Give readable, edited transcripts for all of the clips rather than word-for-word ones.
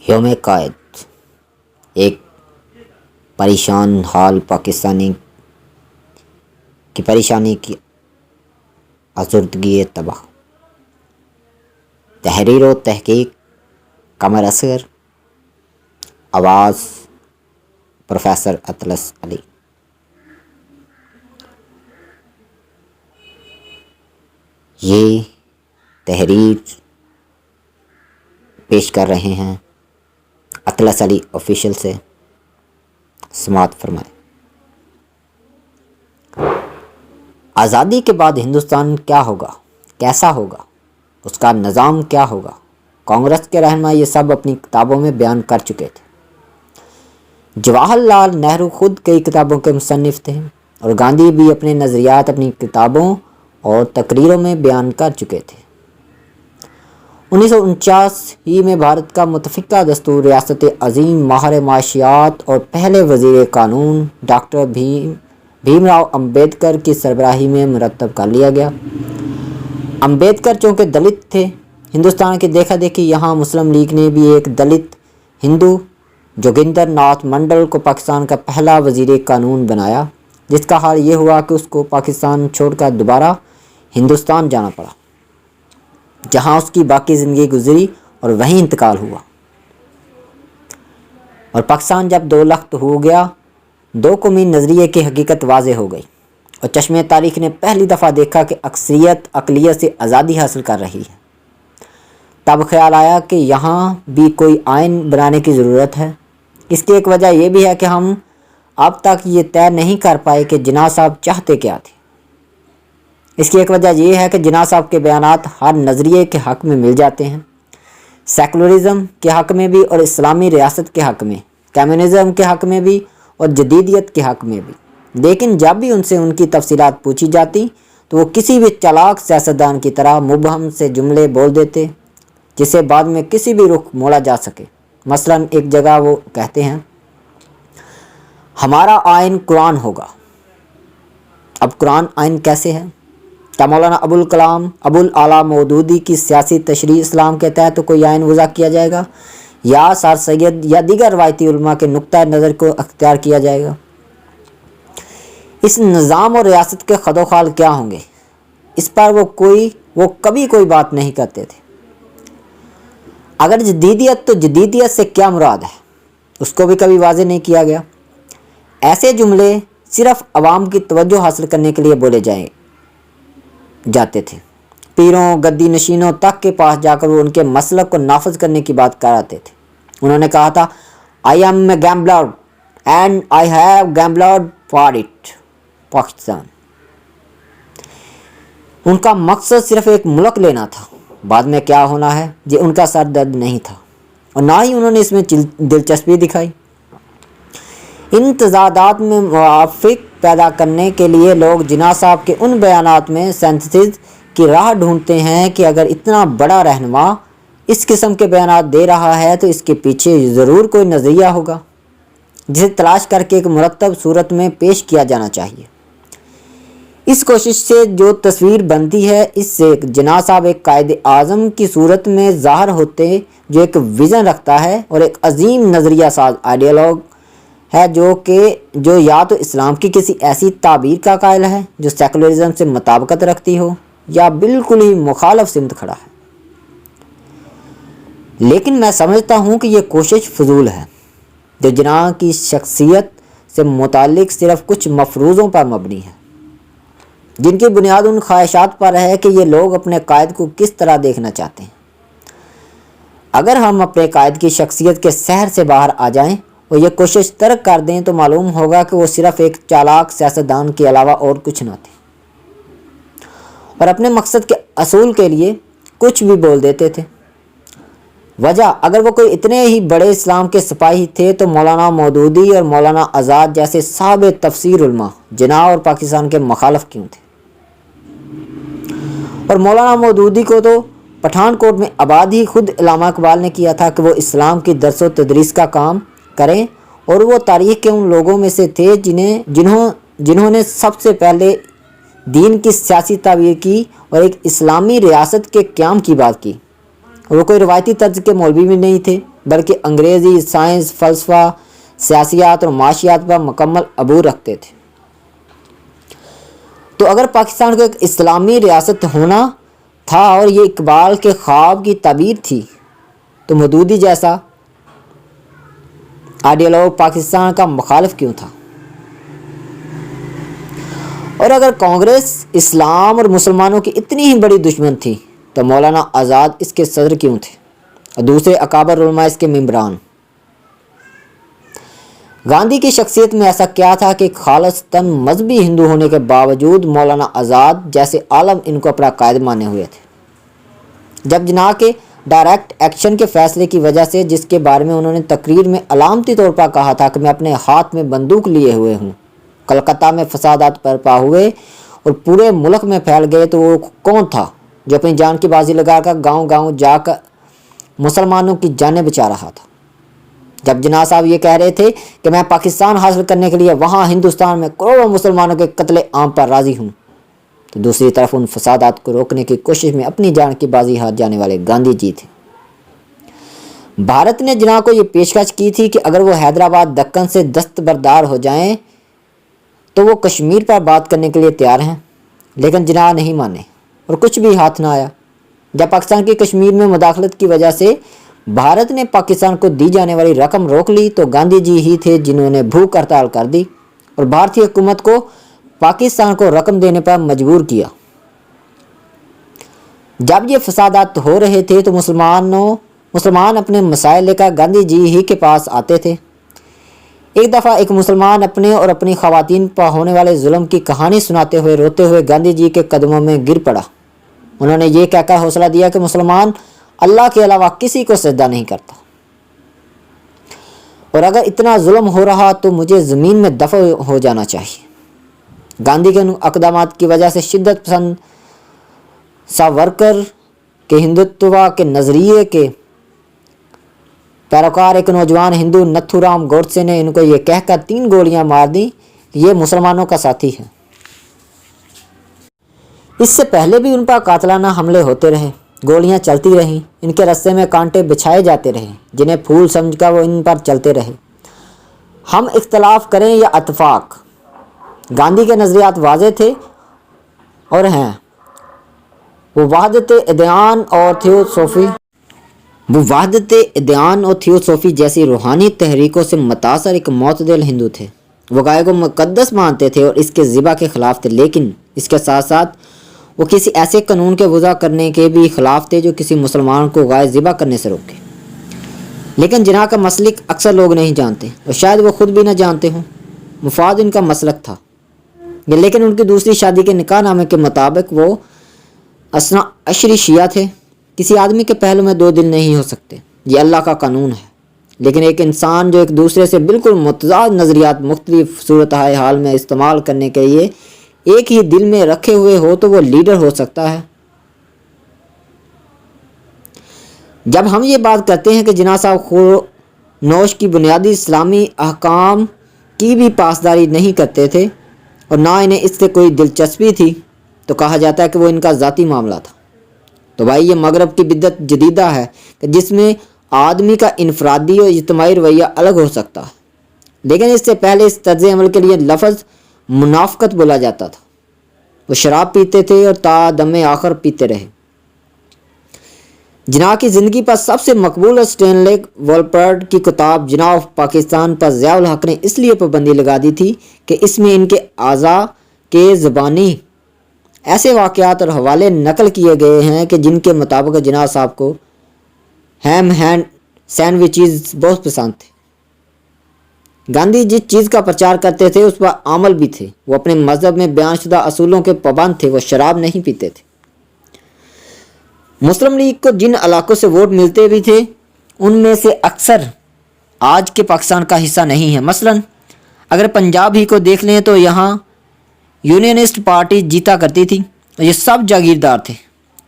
یوم قائد ایک پریشان حال پاکستانی کی پریشانی کی آزردگی تباہ. تحریر و تحقیق قمر اصغر. آواز پروفیسر اطلس علی. یہ تحریر پیش کر رہے ہیں اطلس علی آفیشیل سے. سماعت فرمائیں. آزادی کے بعد ہندوستان کیا ہوگا، کیسا ہوگا، اس کا نظام کیا ہوگا، کانگریس کے رہنما یہ سب اپنی کتابوں میں بیان کر چکے تھے. جواہر لال نہرو خود کئی کتابوں کے مصنف تھے اور گاندھی بھی اپنے نظریات اپنی کتابوں اور تقریروں میں بیان کر چکے تھے. 1949 میں بھارت کا متفقہ دستور ریاست عظیم ماہر معاشیات اور پہلے وزیر قانون ڈاکٹر بھیم راؤ امبیڈکر کی سربراہی میں مرتب کر لیا گیا. امبیڈکر چونکہ دلت تھے، ہندوستان کی دیکھا دیکھی یہاں مسلم لیگ نے بھی ایک دلت ہندو جوگندر ناتھ منڈل کو پاکستان کا پہلا وزیر قانون بنایا، جس کا حال یہ ہوا کہ اس کو پاکستان چھوڑ کر دوبارہ ہندوستان جانا پڑا، جہاں اس کی باقی زندگی گزری اور وہیں انتقال ہوا. اور پاکستان جب دو لخت ہو گیا، دو قومی نظریے کی حقیقت واضح ہو گئی اور چشمِ تاریخ نے پہلی دفعہ دیکھا کہ اکثریت اقلیت سے آزادی حاصل کر رہی ہے. تب خیال آیا کہ یہاں بھی کوئی آئین بنانے کی ضرورت ہے. اس کی ایک وجہ یہ بھی ہے کہ ہم اب تک یہ طے نہیں کر پائے کہ جناح صاحب چاہتے کیا تھے. اس کی ایک وجہ یہ ہے کہ جناح صاحب کے بیانات ہر نظریے کے حق میں مل جاتے ہیں، سیکولرزم کے حق میں بھی اور اسلامی ریاست کے حق میں، کمیونزم کے حق میں بھی اور جدیدیت کے حق میں بھی. لیکن جب بھی ان سے ان کی تفصیلات پوچھی جاتی تو وہ کسی بھی چالاک سیاستدان کی طرح مبہم سے جملے بول دیتے جسے بعد میں کسی بھی رخ موڑا جا سکے. مثلا ایک جگہ وہ کہتے ہیں ہمارا آئین قرآن ہوگا. اب قرآن آئین کیسے ہے؟ کیا مولانا ابوالکلام ابوالعلا مودودی کی سیاسی تشریح اسلام کے تحت کوئی آئین وضع کیا جائے گا یا سر سید یا دیگر روایتی علماء کے نقطۂ نظر کو اختیار کیا جائے گا؟ اس نظام اور ریاست کے خد و خال کیا ہوں گے؟ اس پر وہ کبھی کوئی بات نہیں کرتے تھے. اگر جدیدیت تو جدیدیت سے کیا مراد ہے اس کو بھی کبھی واضح نہیں کیا گیا. ایسے جملے صرف عوام کی توجہ حاصل کرنے کے لیے بولے جاتے تھے. پیروں گدی نشینوں تک کے پاس جا کر وہ ان کے مسلک کو نافذ کرنے کی بات کراتے تھے. انہوں نے کہا تھا I am a gambler and I have gamblered for it Pakistan. ان کا مقصد صرف ایک ملک لینا تھا، بعد میں کیا ہونا ہے یہ ان کا سر درد نہیں تھا اور نہ ہی انہوں نے اس میں دلچسپی دکھائی. ان تضادات میں موافق پیدا کرنے کے لیے لوگ جناح صاحب کے ان بیانات میں سینتھسز کی راہ ڈھونڈتے ہیں کہ اگر اتنا بڑا رہنما اس قسم کے بیانات دے رہا ہے تو اس کے پیچھے ضرور کوئی نظریہ ہوگا جسے تلاش کر کے ایک مرتب صورت میں پیش کیا جانا چاہیے. اس کوشش سے جو تصویر بنتی ہے اس سے جناح صاحب ایک قائد اعظم کی صورت میں ظاہر ہوتے جو ایک ویژن رکھتا ہے اور ایک عظیم نظریہ ساز آئیڈیالوگ ہے جو یا تو اسلام کی کسی ایسی تعبیر کا قائل ہے جو سیکولرزم سے مطابقت رکھتی ہو یا بالکل ہی مخالف سمت کھڑا ہے. لیکن میں سمجھتا ہوں کہ یہ کوشش فضول ہے جو جناح کی شخصیت سے متعلق صرف کچھ مفروضوں پر مبنی ہے جن کی بنیاد ان خواہشات پر ہے کہ یہ لوگ اپنے قائد کو کس طرح دیکھنا چاہتے ہیں. اگر ہم اپنے قائد کی شخصیت کے سحر سے باہر آ جائیں اور یہ کوشش ترک کر دیں تو معلوم ہوگا کہ وہ صرف ایک چالاک سیاستدان کے علاوہ اور کچھ نہ تھے اور اپنے مقصد کے اصول کے لیے کچھ بھی بول دیتے تھے. وجہ اگر وہ کوئی اتنے ہی بڑے اسلام کے سپاہی تھے تو مولانا مودودی اور مولانا آزاد جیسے صاحب تفسیر علماء جناح اور پاکستان کے مخالف کیوں تھے؟ اور مولانا مودودی کو تو پٹھان کوٹ میں آباد ہی خود علامہ اقبال نے کیا تھا کہ وہ اسلام کی درس و تدریس کا کام کریں اور وہ تاریخ کے ان لوگوں میں سے تھے جنہوں نے سب سے پہلے دین کی سیاسی تعبیر کی اور ایک اسلامی ریاست کے قیام کی بات کی. وہ کوئی روایتی طرز کے مولوی بھی نہیں تھے بلکہ انگریزی سائنس، فلسفہ، سیاسیات اور معاشیات پر مکمل عبور رکھتے تھے۔ تو اگر پاکستان کو ایک اسلامی ریاست ہونا تھا اور یہ اقبال کے خواب کی تعبیر تھی، تو مودودی جیسا آئیڈیالوگ پاکستان کا مخالف کیوں تھا؟ اور اگر کانگریس اسلام اور مسلمانوں کی اتنی ہی بڑی دشمن تھی تو مولانا آزاد اس کے صدر کیوں تھے اور دوسرے اکابر علماء اس کے ممبران؟ گاندھی کی شخصیت میں ایسا کیا تھا کہ خالصتاً مذہبی ہندو ہونے کے باوجود مولانا آزاد جیسے عالم ان کو اپنا قائد مانے ہوئے تھے؟ جب جناح کے ڈائریکٹ ایکشن کے فیصلے کی وجہ سے، جس کے بارے میں انہوں نے تقریر میں علامتی طور پر کہا تھا کہ میں اپنے ہاتھ میں بندوق لیے ہوئے ہوں، کلکتہ میں فسادات برپا ہوئے اور پورے ملک میں پھیل گئے، تو وہ کون تھا جو اپنی جان کی بازی لگا کر گاؤں گاؤں جا کر مسلمانوں کی جانیں بچا رہا تھا؟ جب جناح صاحب یہ کہہ رہے تھے کہ میں پاکستان حاصل کرنے کے لیے وہاں ہندوستان میں کروڑوں مسلمانوں کے قتل عام پر راضی ہوں، تو دوسری طرف ان فسادات کو روکنے کی کوشش میں اپنی جان کی بازی ہار جانے والے گاندھی جی تھے۔ بھارت نے جناح کو یہ پیشکش کی تھی کہ اگر وہ حیدرآباد دکن سے دستبردار ہو جائیں تو وہ کشمیر پر بات کرنے کے لیے تیار ہیں، لیکن جناح نہیں مانے اور کچھ بھی ہاتھ نہ آیا۔ جب پاکستان کی کشمیر میں مداخلت کی وجہ سے بھارت نے پاکستان کو دی جانے والی رقم روک لی، تو گاندھی جی ہی تھے جنہوں نے بھوک ہڑتال کر دی اور بھارتی حکومت کو پاکستان کو رقم دینے پر مجبور کیا۔ جب یہ فسادات ہو رہے تھے تو مسلمان اپنے مسائل لے کر گاندھی جی ہی کے پاس آتے تھے۔ ایک دفعہ ایک مسلمان اپنے اور اپنی خواتین پر ہونے والے ظلم کی کہانی سناتے ہوئے روتے ہوئے گاندھی جی کے قدموں میں گر پڑا۔ انہوں نے یہ کہہ کر حوصلہ دیا کہ مسلمان اللہ کے علاوہ کسی کو سجدہ نہیں کرتا، اور اگر اتنا ظلم ہو رہا تو مجھے زمین میں دفن ہو جانا چاہیے۔ گاندھی کے اقدامات کی وجہ سے شدت پسند ساورکر کے ہندوتوا کے نظریے کے پیروکار ایک نوجوان ہندو نتھو رام گوڈسے نے ان کو یہ کہہ کر 3 گولیاں مار دیں کہ یہ مسلمانوں کا ساتھی ہے۔ اس سے پہلے بھی ان پر قاتلانہ حملے ہوتے رہے، گولیاں چلتی رہیں، ان کے رستے میں کانٹے بچھائے جاتے رہے جنہیں پھول سمجھ کر وہ ان پر چلتے رہے۔ ہم اختلاف کریں یا اتفاق، گاندھی کے نظریات واضح تھے اور ہیں۔ وہ وحدت ادیان اور تھیوسوفی جیسی روحانی تحریکوں سے متاثر ایک معتدل ہندو تھے۔ وہ گائے کو مقدس مانتے تھے اور اس کے ذبح کے خلاف تھے، لیکن اس کے ساتھ ساتھ وہ کسی ایسے قانون کے وضع کرنے کے بھی خلاف تھے جو کسی مسلمان کو گائے ذبح کرنے سے روکے۔ لیکن جناح کا مسلک اکثر لوگ نہیں جانتے اور شاید وہ خود بھی نہ جانتے ہوں۔ مفاد ان کا مسلک تھا، لیکن ان کی دوسری شادی کے نکاح نامے کے مطابق وہ اثنا عشری شیعہ تھے۔ کسی آدمی کے پہلو میں 2 دل نہیں ہو سکتے، یہ اللہ کا قانون ہے، لیکن ایک انسان جو ایک دوسرے سے بالکل متضاد نظریات مختلف صورتحال میں استعمال کرنے کے لیے ایک ہی دل میں رکھے ہوئے ہو تو وہ لیڈر ہو سکتا ہے۔ جب ہم یہ بات کرتے ہیں کہ جناح صاحب خور نوش کی بنیادی اسلامی احکام کی بھی پاسداری نہیں کرتے تھے اور نہ انہیں اس سے کوئی دلچسپی تھی، تو کہا جاتا ہے کہ وہ ان کا ذاتی معاملہ تھا۔ تو بھائی یہ مغرب کی بدعت جدیدہ ہے کہ جس میں آدمی کا انفرادی اور اجتماعی رویہ الگ ہو سکتا ہے، لیکن اس سے پہلے اس طرز عمل کے لیے لفظ منافقت بولا جاتا تھا۔ وہ شراب پیتے تھے اور تا دم آخر پیتے رہے۔ جناح کی زندگی پر سب سے مقبول اور اسٹینلے والپرڈ کی کتاب جناح آف پاکستان پر ضیاء الحق نے اس لیے پابندی لگا دی تھی کہ اس میں ان کے اعضاء کے زبانی ایسے واقعات اور حوالے نقل کیے گئے ہیں کہ جن کے مطابق جناح صاحب کو ہیم ہینڈ سینڈوچز بہت پسند تھے۔ گاندھی جس چیز کا پرچار کرتے تھے اس پر عمل بھی تھے۔ وہ اپنے مذہب میں بیان شدہ اصولوں کے پابند تھے۔ وہ شراب نہیں پیتے تھے۔ مسلم لیگ کو جن علاقوں سے ووٹ ملتے بھی تھے ان میں سے اکثر آج کے پاکستان کا حصہ نہیں ہے۔ مثلا اگر پنجاب ہی کو دیکھ لیں تو یہاں یونینسٹ پارٹی جیتا کرتی تھی اور یہ سب جاگیردار تھے۔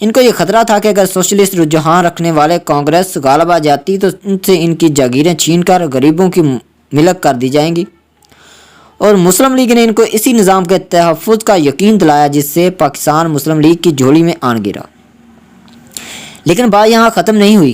ان کو یہ خطرہ تھا کہ اگر سوشلسٹ رجحان رکھنے والے کانگریس غالب آ جاتی تو ان سے ان کی جاگیریں چھین کر غریبوں کی ملک کر دی جائیں گی، اور مسلم لیگ نے ان کو اسی نظام کے تحفظ کا یقین دلایا جس سے پاکستان مسلم لیگ کی جھولی میں آن گرا۔ لیکن بات یہاں ختم نہیں ہوئی۔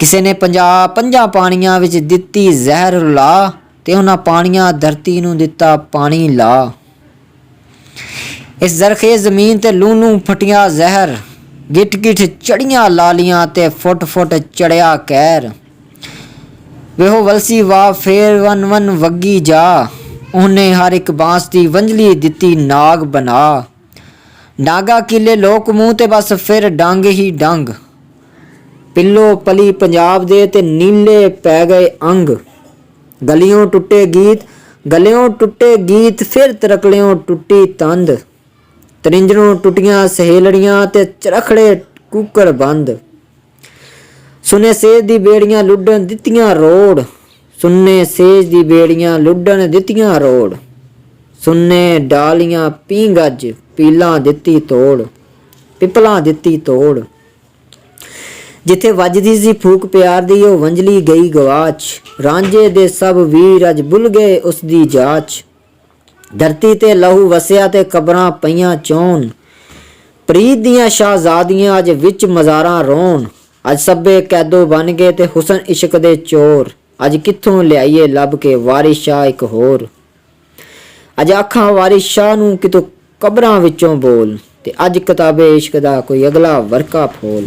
ਕਿਸੇ ਨੇ ਪੰਜਾਂ ਪਾਣੀਆਂ ਵਿੱਚ ਦਿੱਤੀ ਜ਼ਹਿਰ ਰੁਲਾ, ਤੇ ਉਹਨਾਂ ਪਾਣੀਆਂ ਧਰਤੀ ਨੂੰ ਦਿੱਤਾ ਪਾਣੀ ਲਾ। ਇਸ ਜ਼ਰਖੇਜ਼ ਜ਼ਮੀਨ ਤੇ ਲੂੰ ਫਟਿਆ ਜ਼ਹਿਰ, ਗਿੱਠ ਗਿੱਠ ਚੜੀਆਂ ਲਾਲੀਆਂ ਤੇ ਫੁੱਟ ਫੁੱਟ ਚੜਿਆ ਕਹਿਰ। ਵੇਹੋ ਵਲਸੀ ਵਾਹ ਫੇਰ ਵਨ ਵਨ ਵੱਗੀ ਜਾ, ਉਹਨੇ ਹਰ ਇੱਕ ਬਾਂਸ ਦੀ ਵੰਝਲੀ ਦਿੱਤੀ ਨਾਗ ਬਣਾ। ਨਾਗਾ ਕਿਲੇ ਲੋਕ ਮੂੰਹ ਤੇ ਬਸ ਫਿਰ ਡੰਗ ਹੀ ਡੰਗ, ਪਿੱਲੋ ਪਲੀ ਪੰਜਾਬ ਦੇ ਤੇ ਨੀਲੇ ਪੈ ਗਏ ਅੰਗ। ਗਲਿਓਂ ਟੁੱਟੇ ਗੀਤ ਫਿਰ ਤਰਕਲਿਓਂ ਟੁੱਟੀ ਤੰਦ, ਤਰਿੰਜਣੋਂ ਟੁੱਟੀਆਂ ਸਹੇਲੜੀਆਂ ਤੇ ਚਰਖੜੇ ਕੁੱਕੜ ਬੰਦ। ਸੁਨੇ ਸੇਜ ਦੀ ਬੇੜੀਆਂ ਲੁੱਡਣ ਦਿੱਤੀਆਂ ਰੋੜ, ਸੁਨੇ ਸੇਜ ਦੀ ਬੇੜੀਆਂ ਲੁੱਡਣ ਦਿੱਤੀਆਂ ਰੋੜ। ਸੁਨੇ ਡਾਲੀਆਂ ਪੀਂਗਜ ਪੀਲਾਂ ਦਿੱਤੀ ਤੋੜ, ਪਿੱਪਲਾਂ ਦਿੱਤੀ ਤੋੜ। ਜਿੱਥੇ ਵੱਜਦੀ ਸੀ ਫੂਕ ਪਿਆਰ ਦੀ ਉਹ ਵੰਝਲੀ ਗਈ ਗਵਾਚ, ਰਾਂਝੇ ਦੇ ਸਭ ਵੀਰ ਅੱਜ ਭੁੱਲ ਗਏ ਉਸ ਦੀ ਜਾਚ। ਧਰਤੀ ਤੇ ਲਹੂ ਵਸਿਆ ਤੇ ਕਬਰਾਂ ਪਈਆਂ ਚੋਣ, ਪ੍ਰੀਤ ਦੀਆਂ ਸ਼ਾਹਜ਼ਾਦੀਆਂ ਅੱਜ ਵਿੱਚ ਮਜ਼ਾਰਾਂ ਰੋਣ। ਅੱਜ ਸਭੇ ਕੈਦੋ ਬਣ ਗਏ ਤੇ ਹੁਸਨ ਇਸ਼ਕ ਦੇ ਚੋਰ, ਅੱਜ ਕਿੱਥੋਂ ਲਿਆਈਏ ਲੱਭ ਕੇ ਵਾਰਿਸ ਸ਼ਾਹ ਇੱਕ ਹੋਰ। ਅੱਜ ਅੱਖਾਂ ਵਾਰਿਸ ਸ਼ਾਹ ਨੂੰ ਕਿਤੋਂ ਕਬਰਾਂ ਵਿੱਚੋਂ ਬੋਲ, ਤੇ ਅੱਜ ਕਿਤਾਬੇ ਇਸ਼ਕ ਦਾ ਕੋਈ ਅਗਲਾ ਵਰਕਾ ਫੋਲ।